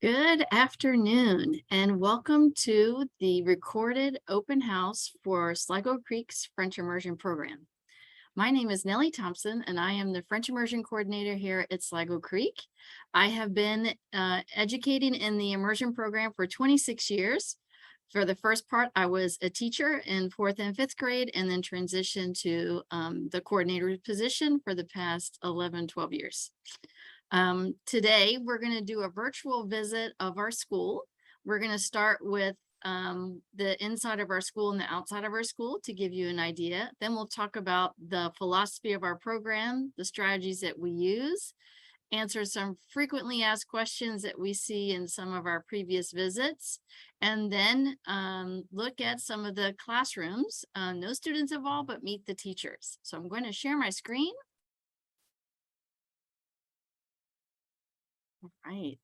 Good afternoon and welcome to the recorded open house for Sligo Creek's French Immersion Program. My name is Nellie Thompson and I am the French Immersion Coordinator here at Sligo Creek. I have been educating in the immersion program for 26 years. For the first part, I was a teacher in 4th and 5th grade and then transitioned to the coordinator position for the past 12 years. Today, we're going to do a virtual visit of our school. We're going to start with the inside of our school and the outside of our school to give you an idea. Then we'll talk about the philosophy of our program, the strategies that we use, answer some frequently asked questions that we see in some of our previous visits, and then look at some of the classrooms. No students involved, but meet the teachers. So I'm going to share my screen. All right.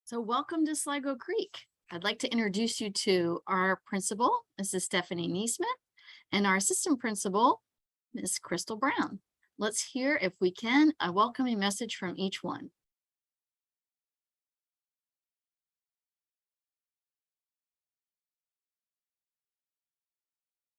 So welcome to Sligo Creek. I'd like to introduce you to our principal, Mrs. Stephanie Neesmith, and our assistant principal, Ms. Crystal Brown. Let's hear, if we can, a welcoming message from each one.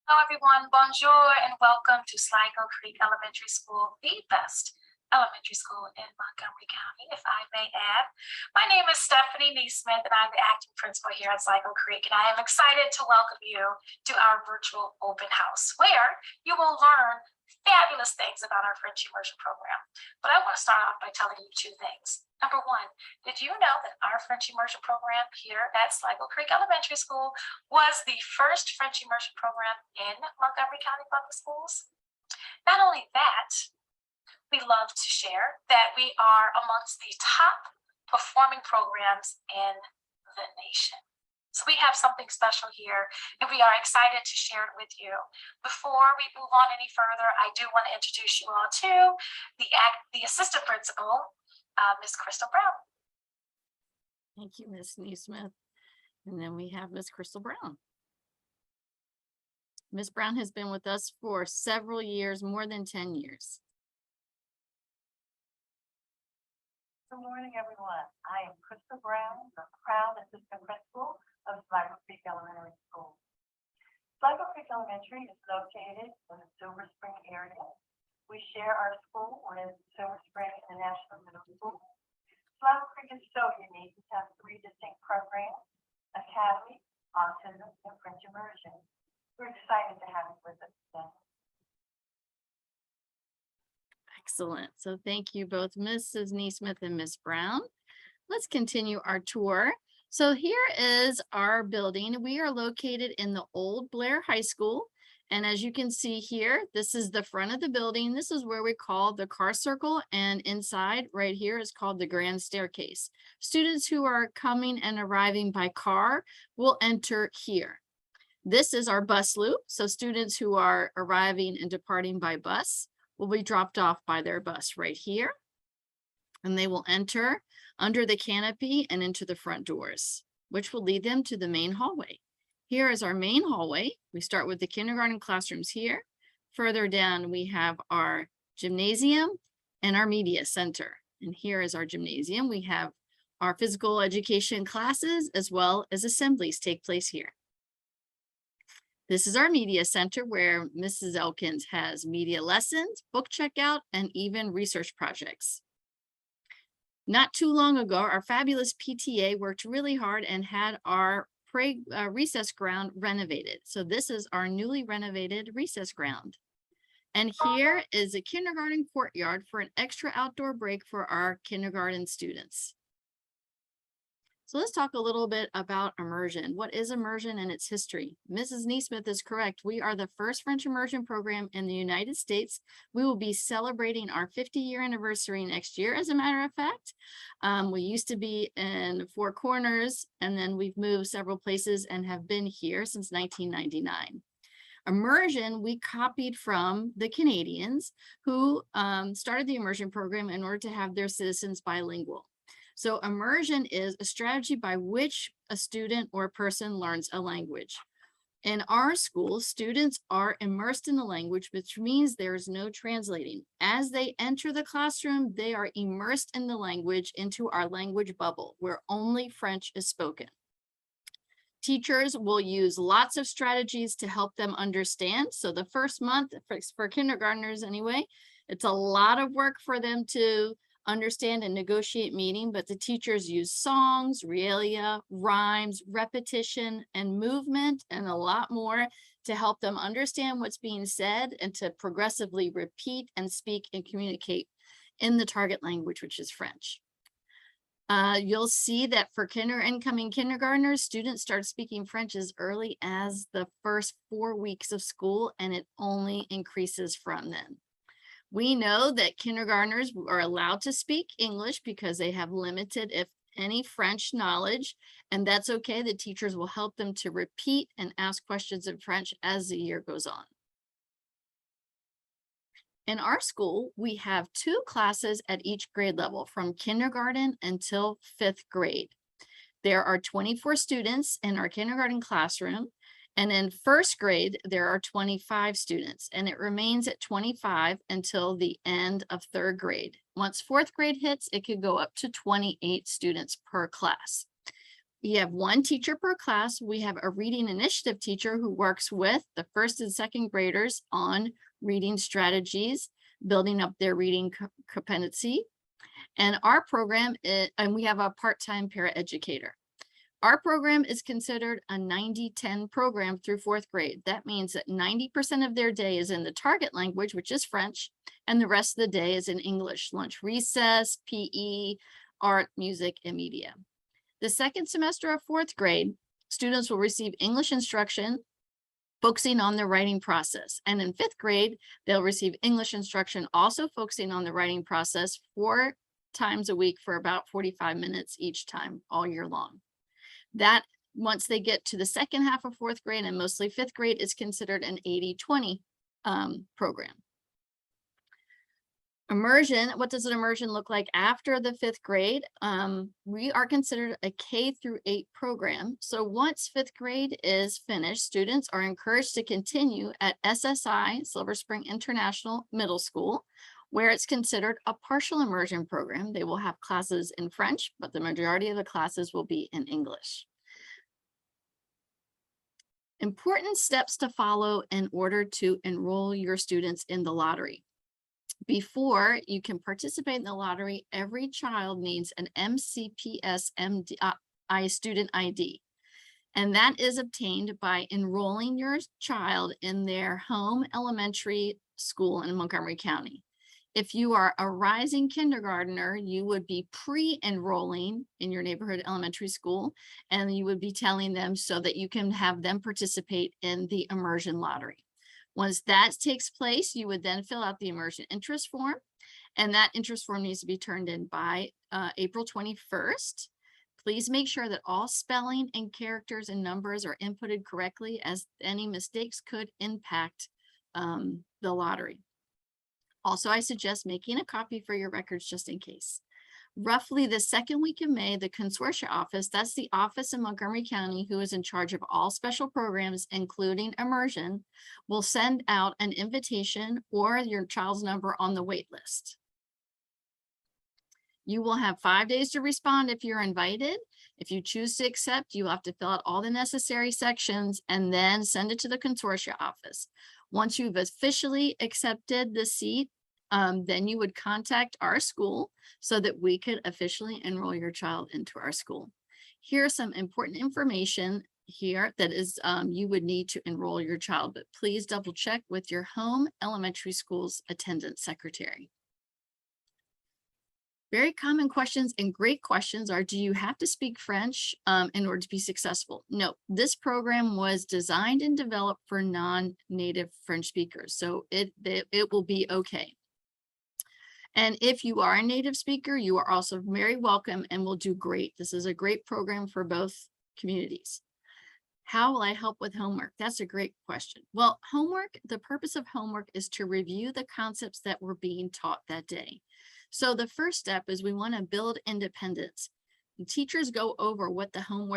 Hello everyone, bonjour and welcome to Sligo Creek Elementary School, the best elementary school in Montgomery County, if I may add. My name is Stephanie Neesmith and I'm the acting principal here at Sligo Creek, and I am excited to welcome you to our virtual open house where you will learn fabulous things about our French immersion program. But I want to start off by telling you two things. Number one, did you know that our French immersion program here at Sligo Creek Elementary School was the first French immersion program in Montgomery County Public Schools? Not only that, we love to share that we are amongst the top performing programs in the nation. So we have something special here and we are excited to share it with you. Before we move on any further, I do want to introduce you all to the assistant principal, Ms. Crystal Brown. Thank you, Ms. Neesmith. And then we have Ms. Crystal Brown. Ms. Brown has been with us for several years, more than 10 years. Good morning, everyone. I am Crystal Brown, the proud assistant principal of Sligo Creek Elementary School. Sligo Creek Elementary is located in the Silver Spring area. We share our school with Silver Spring International Middle School. Sligo Creek is so unique. We have 3 distinct programs: Academy, Autism, and French Immersion. We're excited to have you with us today. Excellent. So thank you both Mrs. Neesmith and Ms. Brown. Let's continue our tour. So here is our building. We are located in the old Blair High School. And as you can see here, this is the front of the building. This is where we call the car circle, and inside right here is called the grand staircase. Students who are coming and arriving by car will enter here. This is our bus loop. So students who are arriving and departing by bus will be dropped off by their bus right here, and they will enter under the canopy and into the front doors, which will lead them to the main hallway. Here is our main hallway. We start with the kindergarten classrooms here. Further down, we have our gymnasium and our media center. And here is our gymnasium. We have our physical education classes as well as assemblies take place here. This is our media center where Mrs. Elkins has media lessons, book checkout, and even research projects. Not too long ago, our fabulous PTA worked really hard and had our recess ground renovated. So this is our newly renovated recess ground. And here is a kindergarten courtyard for an extra outdoor break for our kindergarten students. So let's talk a little bit about immersion. What is immersion and its history? Mrs. Neesmith is correct. We are the first French immersion program in the United States. We will be celebrating our 50-year anniversary next year, as a matter of fact. We used to be in Four Corners, and then we've moved several places and have been here since 1999. Immersion, we copied from the Canadians who started the immersion program in order to have their citizens bilingual. So immersion is a strategy by which a student or a person learns a language. In our school, students are immersed in the language, which means there's no translating. As they enter the classroom, they are immersed in the language into our language bubble where only French is spoken. Teachers will use lots of strategies to help them understand. So the first month, for kindergartners anyway, it's a lot of work for them to understand and negotiate meaning, but the teachers use songs, realia, rhymes, repetition, and movement, and a lot more to help them understand what's being said and to progressively repeat and speak and communicate in the target language, which is French. You'll see that for incoming kindergartners, students start speaking French as early as the first 4 weeks of school, and it only increases from then. We know that kindergartners are allowed to speak English because they have limited, if any, French knowledge, and that's okay. The teachers will help them to repeat and ask questions in French as the year goes on. In our school, we have 2 classes at each grade level from kindergarten until 5th grade. There are 24 students in our kindergarten classroom, and in 1st grade, there are 25 students, and it remains at 25 until the end of 3rd grade. Once 4th grade hits, it could go up to 28 students per class. We have 1 teacher per class. We have a reading initiative teacher who works with the 1st and 2nd graders on reading strategies, building up their reading competency. And our program and we have a part-time paraeducator. Our program is considered a 90-10 program through 4th grade. That means that 90% of their day is in the target language, which is French, and the rest of the day is in English, lunch recess, PE, art, music, and media. The 2nd semester of 4th grade, students will receive English instruction, focusing on the writing process. And in 5th grade, they'll receive English instruction, also focusing on the writing process 4 times a week for about 45 minutes each time all year long. That, once they get to the second half of 4th grade and mostly 5th grade, is considered an 80-20 program. Immersion, what does an immersion look like after the 5th grade? We are considered a K-8 program. So once 5th grade is finished, students are encouraged to continue at SSI, Silver Spring International Middle School, where it's considered a partial immersion program. They will have classes in French, but the majority of the classes will be in English. Important steps to follow in order to enroll your students in the lottery. Before you can participate in the lottery, every child needs an MCPS student ID. And that is obtained by enrolling your child in their home elementary school in Montgomery County. If you are a rising kindergartner, you would be pre-enrolling in your neighborhood elementary school, and you would be telling them so that you can have them participate in the immersion lottery. Once that takes place, you would then fill out the immersion interest form, and that interest form needs to be turned in by April 21st. Please make sure that all spelling and characters and numbers are inputted correctly, as any mistakes could impact the lottery. Also, I suggest making a copy for your records just in case. Roughly the 2nd week of May, the consortia office, that's the office in Montgomery County who is in charge of all special programs, including immersion, will send out an invitation or your child's number on the wait list. You will have 5 days to respond if you're invited. If you choose to accept, you have to fill out all the necessary sections and then send it to the consortia office. Once you've officially accepted the seat, then you would contact our school so that we could officially enroll your child into our school. Here's some important information here that is you would need to enroll your child, but please double check with your home elementary school's attendance secretary. Very common questions and great questions are, do you have to speak French in order to be successful? No, this program was designed and developed for non-native French speakers, so it will be okay. And if you are a native speaker, you are also very welcome and will do great. This is a great program for both communities. How will I help with homework? That's a great question. Well, homework, the purpose of homework is to review the concepts that were being taught that day. So the first step is we want to build independence. The teachers go over what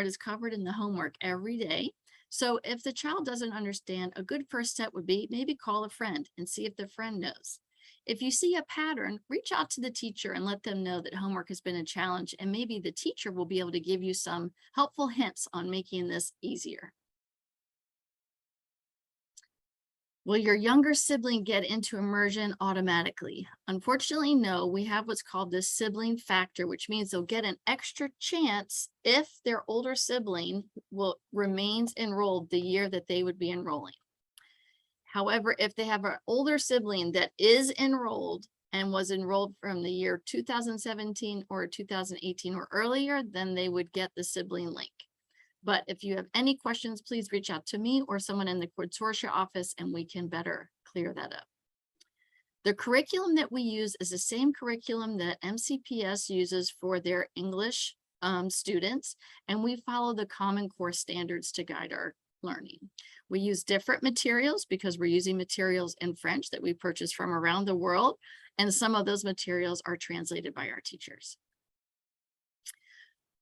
is covered in the homework every day. So if the child doesn't understand, a good first step would be maybe call a friend and see if the friend knows. If you see a pattern, reach out to the teacher and let them know that homework has been a challenge, and maybe the teacher will be able to give you some helpful hints on making this easier. Will your younger sibling get into immersion automatically? Unfortunately, no. We have what's called this sibling factor, which means they'll get an extra chance if their older sibling remains enrolled the year that they would be enrolling. However, if they have an older sibling that is enrolled and was enrolled from the year 2017 or 2018 or earlier, then they would get the sibling link. But if you have any questions, please reach out to me or someone in the consortia office and we can better clear that up. The curriculum that we use is the same curriculum that MCPS uses for their English students, and we follow the Common Core standards to guide our learning. We use different materials because we're using materials in French that we purchase from around the world, and some of those materials are translated by our teachers.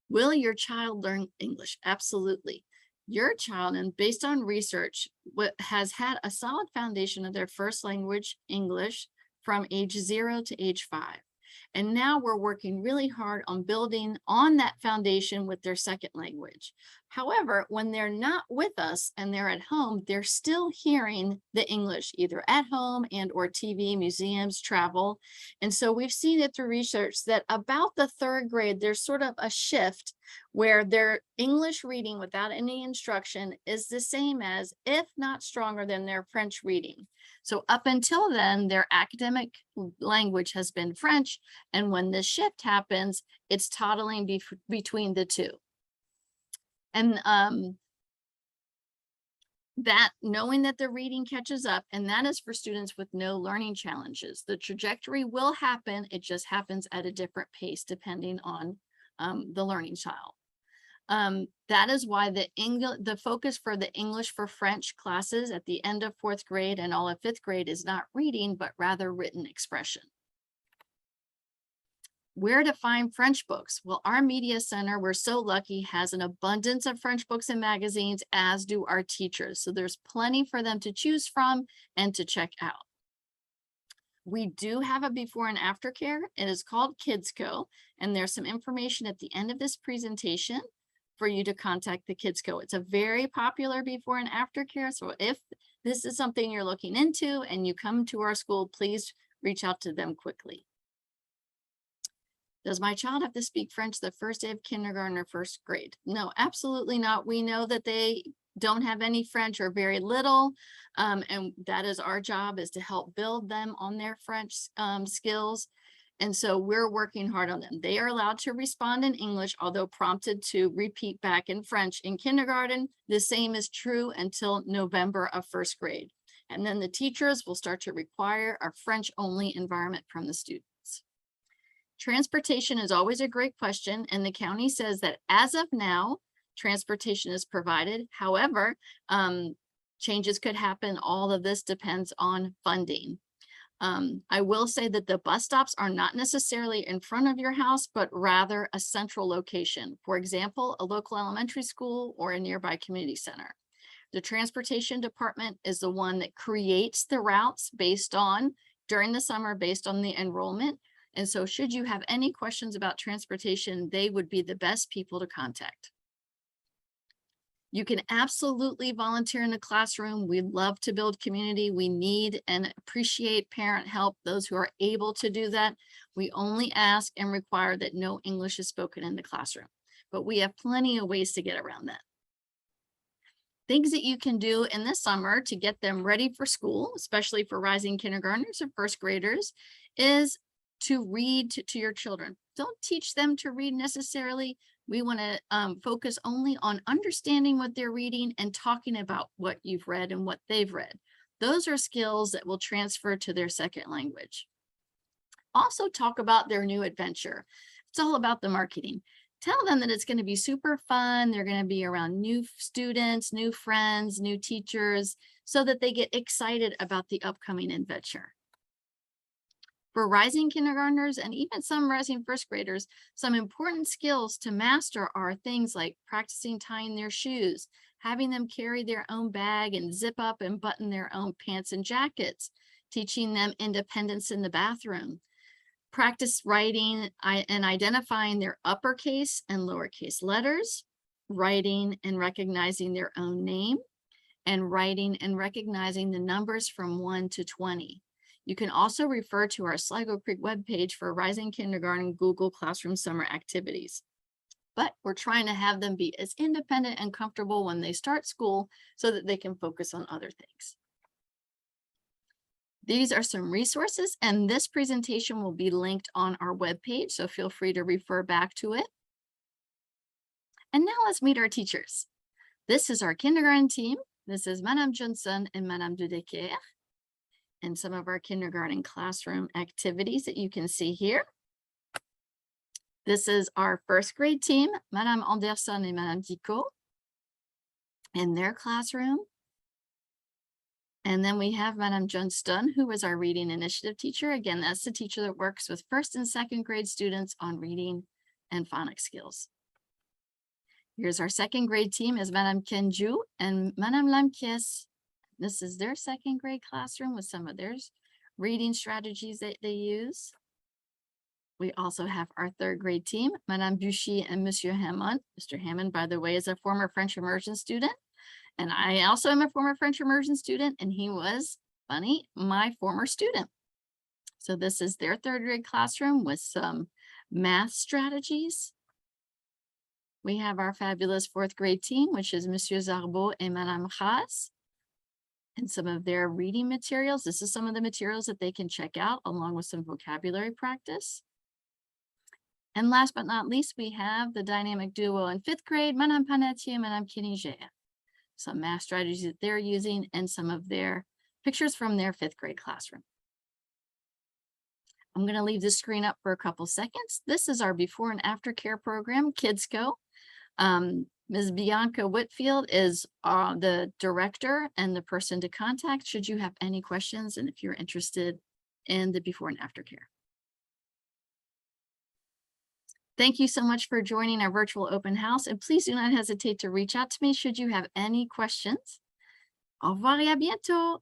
Will your child learn English? Absolutely. Your child, and based on research, has had a solid foundation of their first language, English, from age 0 to age 5. And now we're working really hard on building on that foundation with their second language. However, when they're not with us and they're at home, they're still hearing the English, either at home and or TV, museums, travel. And so we've seen it through research that about the 3rd grade, there's sort of a shift where their English reading without any instruction is the same as, if not stronger than, their French reading. So up until then, their academic language has been French. And when this shift happens, it's toggling between the two. And that knowing that the reading catches up, and that is for students with no learning challenges. The trajectory will happen. It just happens at a different pace depending on the learning child. That is why the focus for the English for French classes at the end of 4th grade and all of 5th grade is not reading, but rather written expression. Where to find French books? Well, our media center, we're so lucky, has an abundance of French books and magazines, as do our teachers. So there's plenty for them to choose from and to check out. We do have a before and after care. It is called KidsCo, and there's some information at the end of this presentation for you to contact the KidsCo. It's a very popular before and after care. So if this is something you're looking into and you come to our school, please reach out to them quickly. Does my child have to speak French the first day of kindergarten or 1st grade? No, absolutely not. We know that they don't have any French or very little, and that is our job, is to help build them on their French skills. And so we're working hard on them. They are allowed to respond in English, although prompted to repeat back in French in kindergarten. The same is true until November of 1st grade. And then the teachers will start to require a French-only environment from the students. Transportation is always a great question, and the county says that as of now, transportation is provided. However, changes could happen. All of this depends on funding. I will say that the bus stops are not necessarily in front of your house, but rather a central location. For example, a local elementary school or a nearby community center. The transportation department is the one that creates the routes during the summer based on the enrollment. And so should you have any questions about transportation, they would be the best people to contact. You can absolutely volunteer in the classroom. We love to build community. We need and appreciate parent help, those who are able to do that. We only ask and require that no English is spoken in the classroom, but we have plenty of ways to get around that. Things that you can do in the summer to get them ready for school, especially for rising kindergartners or 1st graders, is to read to your children. Don't teach them to read necessarily. We want to focus only on understanding what they're reading and talking about what you've read and what they've read. Those are skills that will transfer to their second language. Also talk about their new adventure. It's all about the marketing. Tell them that it's going to be super fun. They're going to be around new students, new friends, new teachers, so that they get excited about the upcoming adventure. For rising kindergartners and even some rising 1st graders, some important skills to master are things like practicing tying their shoes, having them carry their own bag and zip up and button their own pants and jackets, teaching them independence in the bathroom, practice writing and identifying their uppercase and lowercase letters, writing and recognizing their own name, and writing and recognizing the numbers from 1 to 20. You can also refer to our Sligo Creek webpage for Rising Kindergarten Google Classroom Summer Activities. But we're trying to have them be as independent and comfortable when they start school so that they can focus on other things. These are some resources, and this presentation will be linked on our webpage, so feel free to refer back to it. And now let's meet our teachers. This is our kindergarten team. This is Madame Johnson and Madame Dudeker, and some of our kindergarten classroom activities that you can see here. This is our first grade team, Madame Anderson and Madame Dicot, in their classroom. And then we have Madame Johnston, who is our reading initiative teacher. Again, that's the teacher that works with first and second grade students on reading and phonics skills. Here's our second grade team is Madame Kenju and Madame Lamkies. This is their second grade classroom with some of their reading strategies that they use. We also have our third grade team, Madame Buchy and Monsieur Hammond. Mr. Hammond, by the way, is a former French immersion student. And I also am a former French immersion student, and he was, funny, my former student. So this is their third grade classroom with some math strategies. We have our fabulous fourth grade team, which is Monsieur Zarbeau and Madame Haas, and some of their reading materials. This is some of the materials that they can check out along with some vocabulary practice. And last but not least, we have the dynamic duo in fifth grade, Madame Panetti and Madame Kinigea. Some math strategies that they're using and some of their pictures from their fifth grade classroom. I'm going to leave the screen up for a couple seconds. This is our before and after care program, KidsCo. Ms. Bianca Whitfield is the director and the person to contact should you have any questions and if you're interested in the before and after care. Thank you so much for joining our virtual open house, and please do not hesitate to reach out to me should you have any questions. Au revoir et à bientôt.